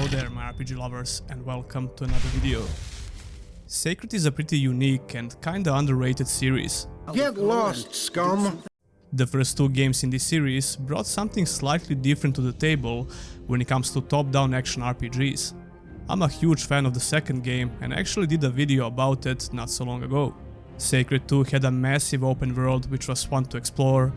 Hello there my RPG lovers and welcome to another video. Sacred is a pretty unique and kinda underrated series. Get lost, scum! The first two games in this series brought something slightly different to the table when it comes to top-down action RPGs. I'm a huge fan of the second game and actually did a video about it not so long ago. Sacred 2 had a massive open world which was fun to explore,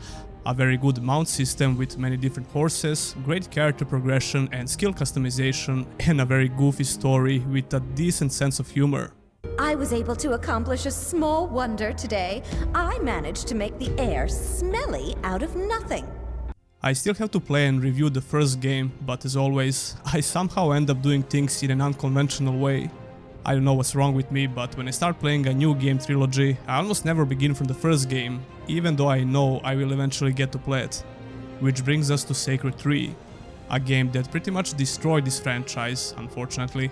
a very good mount system with many different horses, great character progression and skill customization, and a very goofy story with a decent sense of humor. I was able to accomplish a small wonder today. I managed to make the air smelly out of nothing. I still have to play and review the first game, but as always, I somehow end up doing things in an unconventional way. I don't know what's wrong with me, but when I start playing a new game trilogy, I almost never begin from the first game, even though I know I will eventually get to play it. Which brings us to Sacred 3, a game that pretty much destroyed this franchise, unfortunately.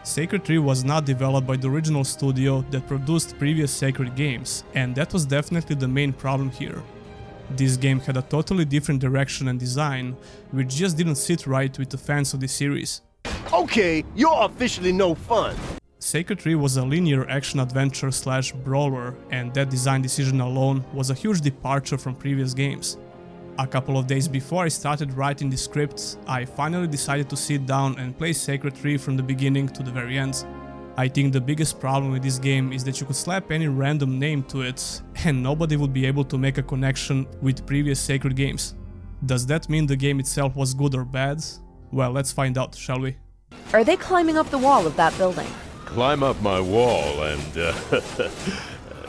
Sacred 3 was not developed by the original studio that produced previous Sacred games, and that was definitely the main problem here. This game had a totally different direction and design, which just didn't sit right with the fans of the series. Okay, you're officially no fun! Sacred 3 was a linear action-adventure slash brawler, and that design decision alone was a huge departure from previous games. A couple of days before I started writing the script, I finally decided to sit down and play Sacred 3 from the beginning to the very end. I think the biggest problem with this game is that you could slap any random name to it, and nobody would be able to make a connection with previous Sacred games. Does that mean the game itself was good or bad? Well, let's find out, shall we? Are they climbing up the wall of that building? Climb up my wall and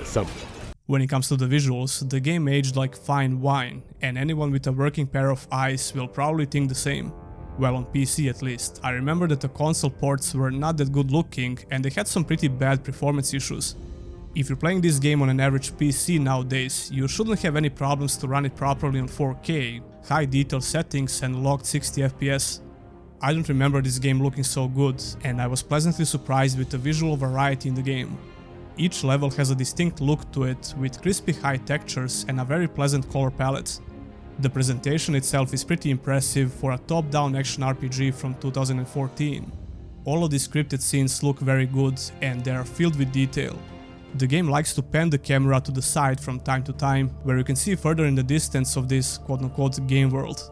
something. When it comes to the visuals, the game aged like fine wine, and anyone with a working pair of eyes will probably think the same. Well, on PC at least. I remember that the console ports were not that good looking and they had some pretty bad performance issues. If you're playing this game on an average PC nowadays, you shouldn't have any problems to run it properly on 4K, high detail settings and locked 60 FPS. I don't remember this game looking so good, and I was pleasantly surprised with the visual variety in the game. Each level has a distinct look to it, with crispy high textures and a very pleasant color palette. The presentation itself is pretty impressive for a top-down action RPG from 2014. All of the scripted scenes look very good, and they are filled with detail. The game likes to pan the camera to the side from time to time, where you can see further in the distance of this quote-unquote game world.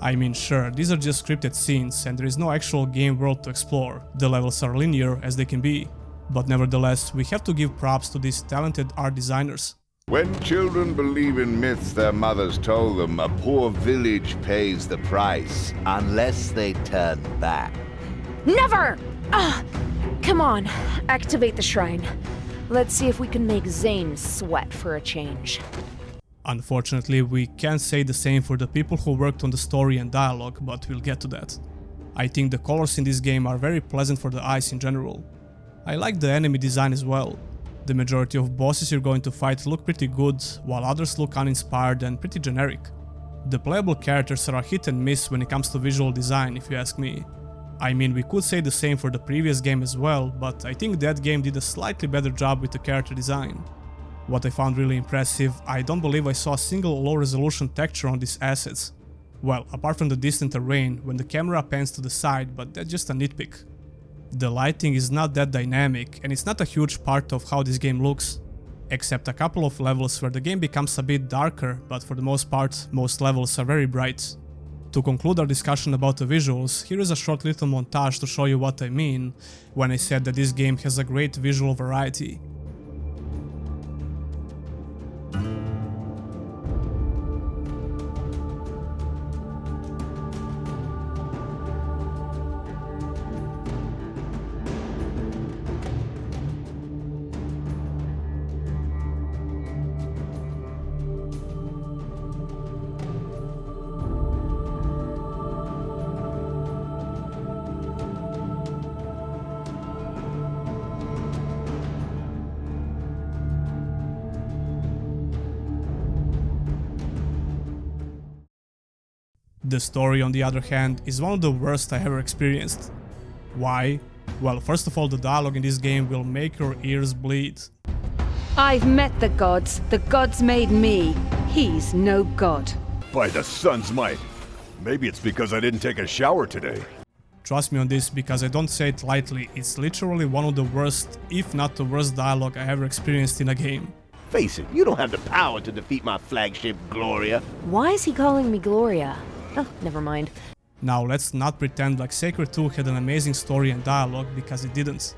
I mean, sure, these are just scripted scenes and there is no actual game world to explore, the levels are linear as they can be, but nevertheless we have to give props to these talented art designers. When children believe in myths their mothers told them, a poor village pays the price, unless they turn back. Never! Come on, activate the shrine. Let's see if we can make Zane sweat for a change. Unfortunately, we can't say the same for the people who worked on the story and dialogue, but we'll get to that. I think the colors in this game are very pleasant for the eyes in general. I like the enemy design as well. The majority of bosses you're going to fight look pretty good, while others look uninspired and pretty generic. The playable characters are a hit and miss when it comes to visual design, if you ask me. I mean, we could say the same for the previous game as well, but I think that game did a slightly better job with the character design. What I found really impressive, I don't believe I saw a single low-resolution texture on these assets. Well, apart from the distant terrain, when the camera pans to the side, but that's just a nitpick. The lighting is not that dynamic, and it's not a huge part of how this game looks. Except a couple of levels where the game becomes a bit darker, but for the most part, most levels are very bright. To conclude our discussion about the visuals, here is a short little montage to show you what I mean when I said that this game has a great visual variety. The story, on the other hand, is one of the worst I ever experienced. Why? Well, first of all, the dialogue in this game will make your ears bleed. I've met the gods. The gods made me. He's no god. By the sun's might. Maybe it's because I didn't take a shower today. Trust me on this, because I don't say it lightly, it's literally one of the worst, if not the worst dialogue I ever experienced in a game. Face it, you don't have the power to defeat my flagship, Gloria. Why is he calling me Gloria? Oh, never mind. Now let's not pretend like Sacred 2 had an amazing story and dialogue, because it didn't.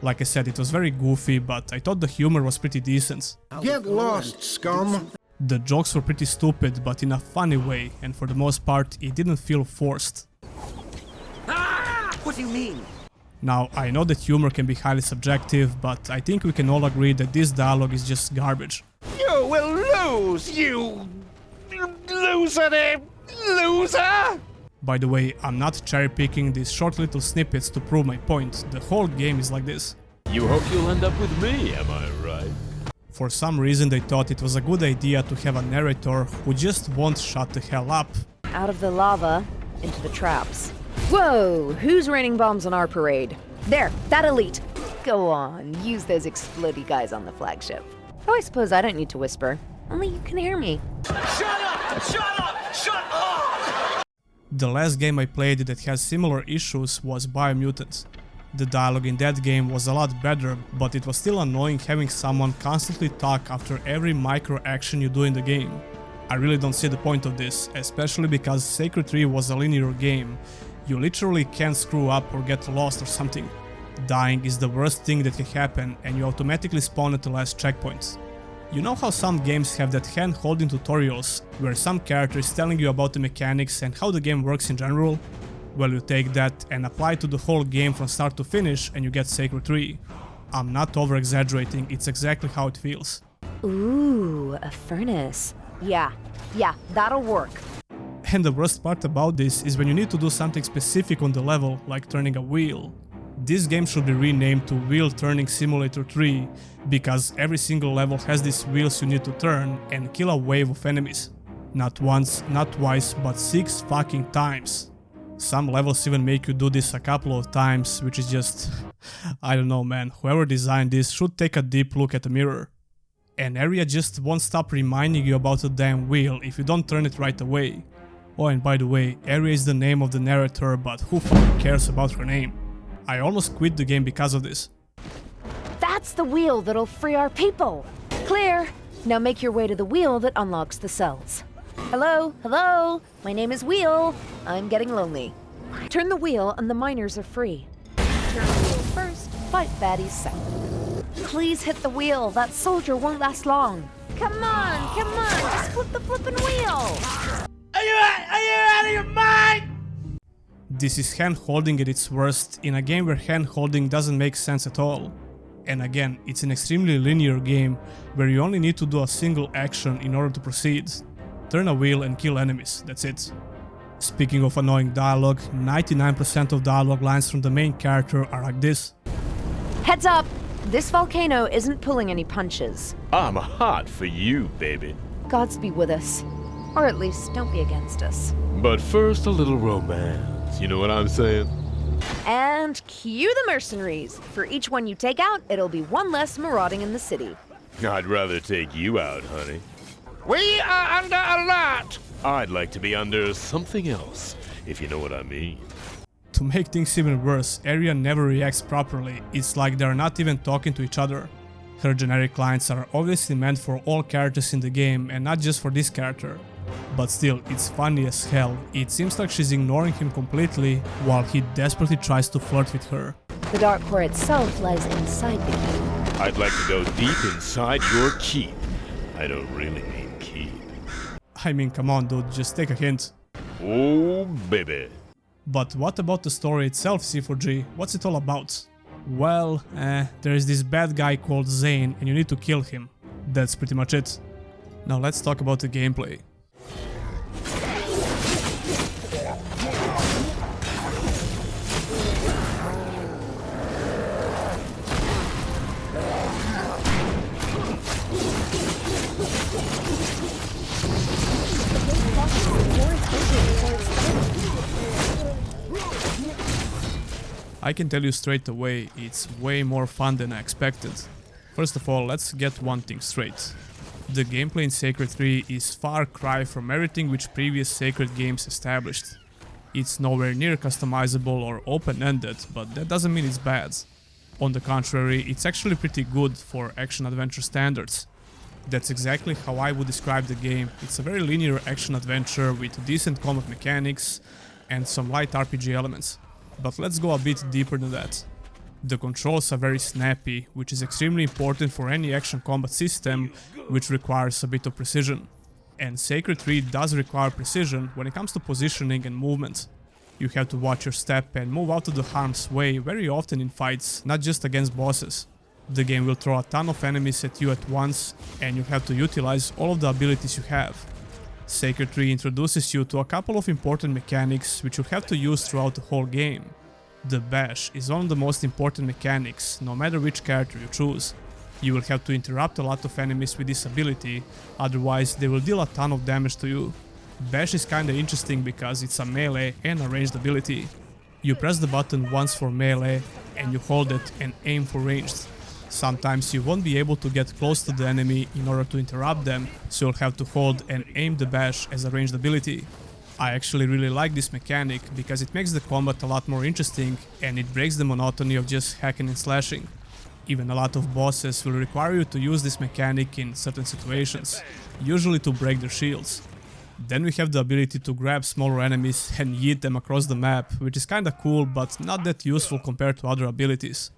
Like I said, it was very goofy, but I thought the humor was pretty decent. Get lost, scum. The jokes were pretty stupid, but in a funny way, and for the most part, it didn't feel forced. What do you mean? Now, I know that humor can be highly subjective, but I think we can all agree that this dialogue is just garbage. You will lose, you loser, loser! By the way, I'm not cherry-picking these short little snippets to prove my point. The whole game is like this. You hope you'll end up with me, am I right? For some reason they thought it was a good idea to have a narrator who just won't shut the hell up. Out of the lava, into the traps. Whoa! Who's raining bombs on our parade? There, that elite! Go on, use those explodey guys on the flagship. Oh, I suppose I don't need to whisper. Only you can hear me. Shut up! Shut up! Shut up! The last game I played that has similar issues was Biomutant. The dialogue in that game was a lot better, but it was still annoying having someone constantly talk after every micro action you do in the game. I really don't see the point of this, especially because Sacred 3 was a linear game. You literally can't screw up or get lost or something. Dying is the worst thing that can happen, and you automatically spawn at the last checkpoint. You know how some games have that hand-holding tutorials, where some character is telling you about the mechanics and how the game works in general? Well, you take that and apply it to the whole game from start to finish and you get Sacred 3. I'm not over-exaggerating, it's exactly how it feels. Ooh, a furnace. Yeah, that'll work. And the worst part about this is when you need to do something specific on the level, like turning a wheel. This game should be renamed to Wheel Turning Simulator 3, because every single level has these wheels you need to turn and kill a wave of enemies. Not once, not twice, but 6 fucking times. Some levels even make you do this a couple of times, which is just... I don't know, man, whoever designed this should take a deep look at the mirror. An area just won't stop reminding you about the damn wheel if you don't turn it right away. Oh, and by the way, Aria is the name of the narrator, but who fucking cares about her name? I almost quit the game because of this. That's the wheel that'll free our people! Clear! Now make your way to the wheel that unlocks the cells. Hello? Hello? My name is Wheel. I'm getting lonely. Turn the wheel and the miners are free. Turn the wheel first, fight baddies second. Please hit the wheel, that soldier won't last long. Come on, just flip the flippin' wheel! Are you out of your mind? This is hand-holding at its worst, in a game where hand-holding doesn't make sense at all. And again, it's an extremely linear game, where you only need to do a single action in order to proceed. Turn a wheel and kill enemies, that's it. Speaking of annoying dialogue, 99% of dialogue lines from the main character are like this. Heads up! This volcano isn't pulling any punches. I'm hot for you, baby. Gods be with us. Or at least, don't be against us. But first, a little romance, you know what I'm saying? And cue the mercenaries. For each one you take out, it'll be one less marauding in the city. I'd rather take you out, honey. We are under alert! I'd like to be under something else, if you know what I mean. To make things even worse, Aria never reacts properly, it's like they're not even talking to each other. Her generic lines are obviously meant for all characters in the game and not just for this character. But still, it's funny as hell. It seems like she's ignoring him completely while he desperately tries to flirt with her. The Dark Core itself lies inside the keep. I'd like to go deep inside your keep. I don't really mean keep. I mean, come on dude, just take a hint. Oh, baby. But what about the story itself, C4G? What's it all about? Well, there's this bad guy called Zane and you need to kill him. That's pretty much it. Now let's talk about the gameplay. I can tell you straight away, it's way more fun than I expected. First of all, let's get one thing straight. The gameplay in Sacred 3 is far cry from everything which previous Sacred games established. It's nowhere near customizable or open-ended, but that doesn't mean it's bad. On the contrary, it's actually pretty good for action-adventure standards. That's exactly how I would describe the game. It's a very linear action-adventure with decent combat mechanics and some light RPG elements. But let's go a bit deeper than that. The controls are very snappy, which is extremely important for any action combat system which requires a bit of precision. And Sacred 3 does require precision when it comes to positioning and movement. You have to watch your step and move out of the harm's way very often in fights, not just against bosses. The game will throw a ton of enemies at you at once, and you have to utilize all of the abilities you have. Sacred 3 introduces you to a couple of important mechanics which you have to use throughout the whole game. The bash is one of the most important mechanics, no matter which character you choose. You will have to interrupt a lot of enemies with this ability, otherwise they will deal a ton of damage to you. Bash is kinda interesting because it's a melee and a ranged ability. You press the button once for melee and you hold it and aim for ranged. Sometimes you won't be able to get close to the enemy in order to interrupt them, so you'll have to hold and aim the bash as a ranged ability. I actually really like this mechanic because it makes the combat a lot more interesting and it breaks the monotony of just hacking and slashing. Even a lot of bosses will require you to use this mechanic in certain situations, usually to break their shields. Then we have the ability to grab smaller enemies and yeet them across the map, which is kinda cool but not that useful compared to other abilities.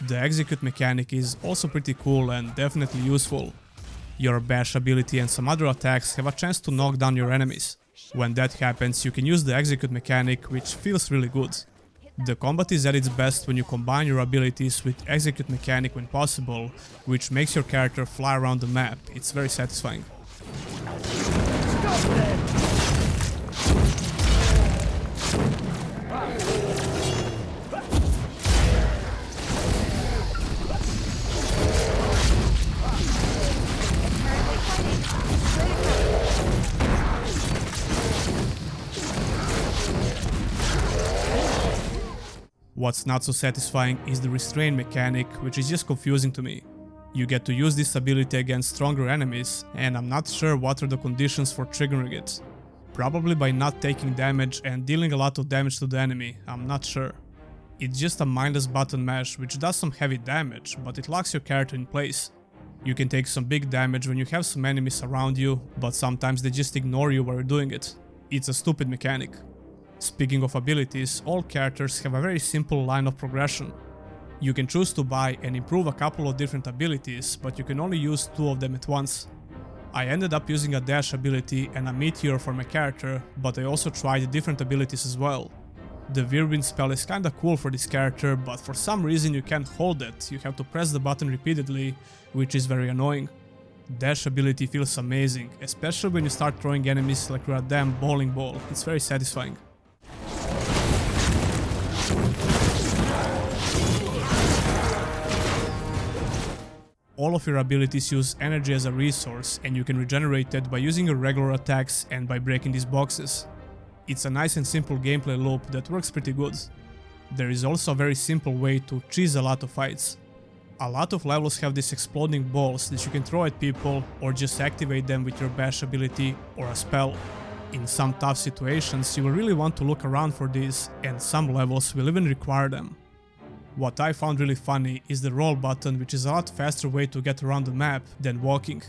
The execute mechanic is also pretty cool and definitely useful. Your bash ability and some other attacks have a chance to knock down your enemies. When that happens, you can use the execute mechanic, which feels really good. The combat is at its best when you combine your abilities with execute mechanic when possible, which makes your character fly around the map. It's very satisfying. What's not so satisfying is the restrain mechanic, which is just confusing to me. You get to use this ability against stronger enemies, and I'm not sure what are the conditions for triggering it. Probably by not taking damage and dealing a lot of damage to the enemy, I'm not sure. It's just a mindless button mash which does some heavy damage, but it locks your character in place. You can take some big damage when you have some enemies around you, but sometimes they just ignore you while you're doing it. It's a stupid mechanic. Speaking of abilities, all characters have a very simple line of progression. You can choose to buy and improve a couple of different abilities, but you can only use 2 of them at once. I ended up using a dash ability and a meteor for my character, but I also tried different abilities as well. The whirlwind spell is kinda cool for this character, but for some reason you can't hold it, you have to press the button repeatedly, which is very annoying. Dash ability feels amazing, especially when you start throwing enemies like you're a damn bowling ball. It's very satisfying. All of your abilities use energy as a resource, and you can regenerate it by using your regular attacks and by breaking these boxes. It's a nice and simple gameplay loop that works pretty good. There is also a very simple way to cheese a lot of fights. A lot of levels have these exploding balls that you can throw at people or just activate them with your bash ability or a spell. In some tough situations you will really want to look around for these, and some levels will even require them. What I found really funny is the roll button, which is a lot faster way to get around the map than walking.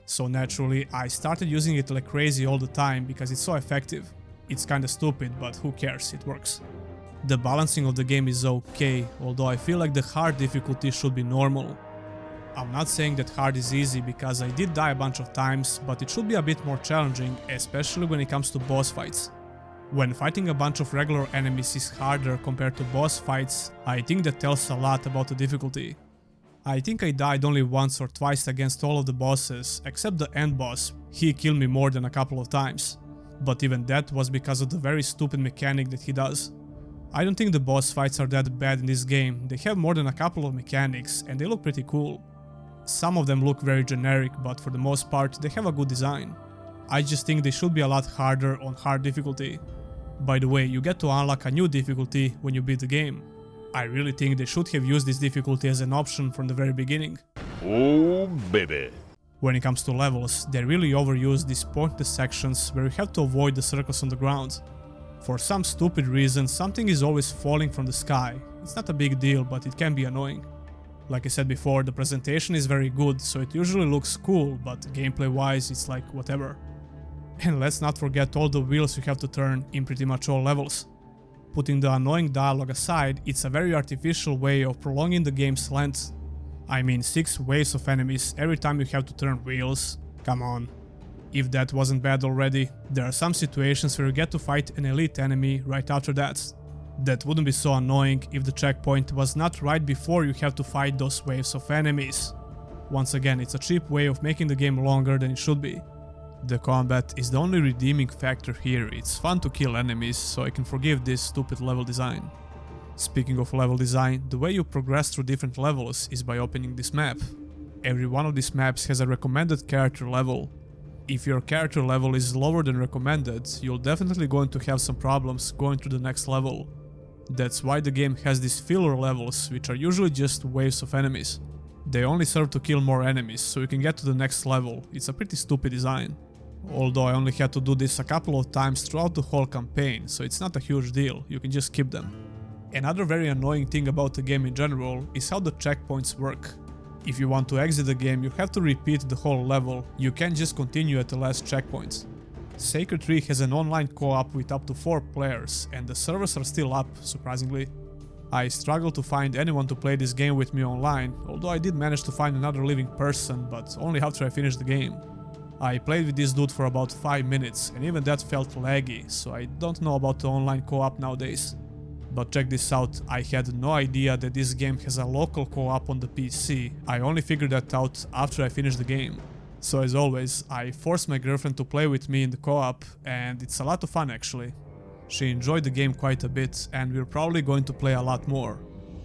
So naturally I started using it like crazy all the time because it's so effective. It's kinda stupid, but who cares, it works. The balancing of the game is okay, although I feel like the hard difficulty should be normal. I'm not saying that hard is easy because I did die a bunch of times, but it should be a bit more challenging, especially when it comes to boss fights. When fighting a bunch of regular enemies is harder compared to boss fights, I think that tells a lot about the difficulty. I think I died only once or twice against all of the bosses, except the end boss. He killed me more than a couple of times. But even that was because of the very stupid mechanic that he does. I don't think the boss fights are that bad in this game. They have more than a couple of mechanics and they look pretty cool. Some of them look very generic, but for the most part they have a good design. I just think they should be a lot harder on hard difficulty. By the way, you get to unlock a new difficulty when you beat the game. I really think they should have used this difficulty as an option from the very beginning. Oh, baby. When it comes to levels, they really overuse these pointless sections where you have to avoid the circles on the ground. For some stupid reason, something is always falling from the sky. It's not a big deal, but it can be annoying. Like I said before, the presentation is very good, so it usually looks cool, but gameplay wise it's like whatever. And let's not forget all the wheels you have to turn in pretty much all levels. Putting the annoying dialogue aside, it's a very artificial way of prolonging the game's length. I mean, 6 waves of enemies every time you have to turn wheels. Come on. If that wasn't bad already, there are some situations where you get to fight an elite enemy right after that. That wouldn't be so annoying if the checkpoint was not right before you have to fight those waves of enemies. Once again, it's a cheap way of making the game longer than it should be. The combat is the only redeeming factor here. It's fun to kill enemies, so I can forgive this stupid level design. Speaking of level design, the way you progress through different levels is by opening this map. Every one of these maps has a recommended character level. If your character level is lower than recommended, you'll definitely going to have some problems going to the next level. That's why the game has these filler levels, which are usually just waves of enemies. They only serve to kill more enemies, so you can get to the next level. It's a pretty stupid design. Although I only had to do this a couple of times throughout the whole campaign, so it's not a huge deal, you can just skip them. Another very annoying thing about the game in general is how the checkpoints work. If you want to exit the game, you have to repeat the whole level, you can't just continue at the last checkpoint. Sacred 3 has an online co-op with up to 4 players, and the servers are still up, surprisingly. I struggled to find anyone to play this game with me online, although I did manage to find another living person, but only after I finished the game. I played with this dude for about 5 minutes, and even that felt laggy, so I don't know about the online co-op nowadays. But check this out, I had no idea that this game has a local co-op on the PC. I only figured that out after I finished the game. So as always, I forced my girlfriend to play with me in the co-op, and it's a lot of fun actually. She enjoyed the game quite a bit, and we're probably going to play a lot more.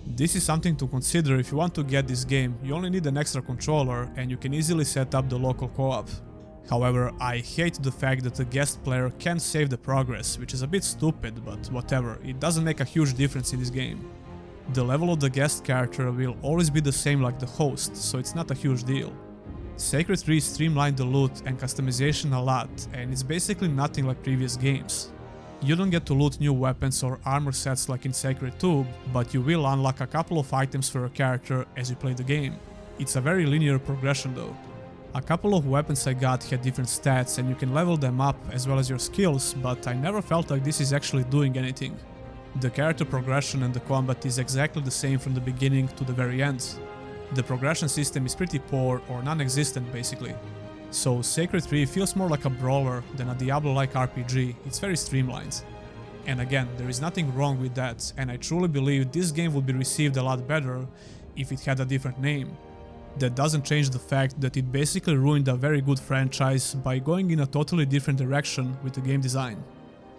This is something to consider if you want to get this game. You only need an extra controller, and you can easily set up the local co-op. However, I hate the fact that the guest player can't save the progress, which is a bit stupid, but whatever, it doesn't make a huge difference in this game. The level of the guest character will always be the same like the host, so it's not a huge deal. Sacred 3 streamlined the loot and customization a lot, and it's basically nothing like previous games. You don't get to loot new weapons or armor sets like in Sacred 2, but you will unlock a couple of items for your character as you play the game. It's a very linear progression though. A couple of weapons I got had different stats and you can level them up as well as your skills, but I never felt like this is actually doing anything. The character progression and the combat is exactly the same from the beginning to the very end. The progression system is pretty poor or non-existent basically. So Sacred 3 feels more like a brawler than a Diablo-like RPG, it's very streamlined. And again, there is nothing wrong with that, and I truly believe this game would be received a lot better if it had a different name. That doesn't change the fact that it basically ruined a very good franchise by going in a totally different direction with the game design.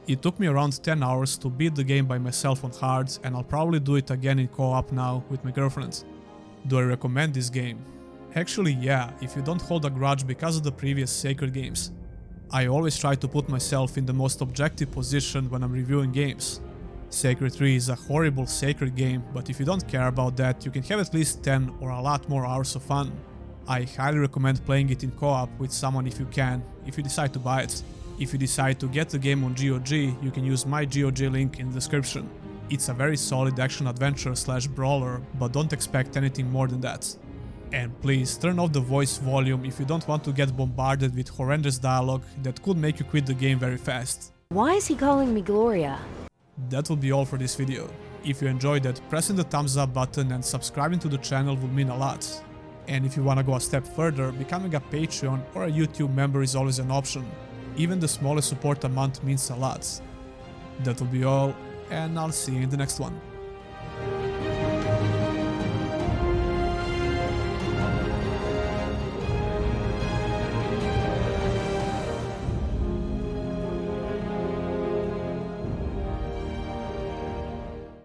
It took me around 10 hours to beat the game by myself on hard, and I'll probably do it again in co-op now with my girlfriend. Do I recommend this game? Actually yeah, if you don't hold a grudge because of the previous Sacred games. I always try to put myself in the most objective position when I'm reviewing games. Sacred 3 is a horrible Sacred game, but if you don't care about that, you can have at least 10 or a lot more hours of fun. I highly recommend playing it in co-op with someone if you can, if you decide to buy it. If you decide to get the game on GOG, you can use my GOG link in the description. It's a very solid action-adventure/brawler, but don't expect anything more than that. And please turn off the voice volume if you don't want to get bombarded with horrendous dialogue that could make you quit the game very fast. Why is he calling me Gloria? That will be all for this video. If you enjoyed it, pressing the thumbs up button and subscribing to the channel would mean a lot. And if you wanna go a step further, becoming a Patreon or a YouTube member is always an option. Even the smallest support a month means a lot. That will be all, and I'll see you in the next one.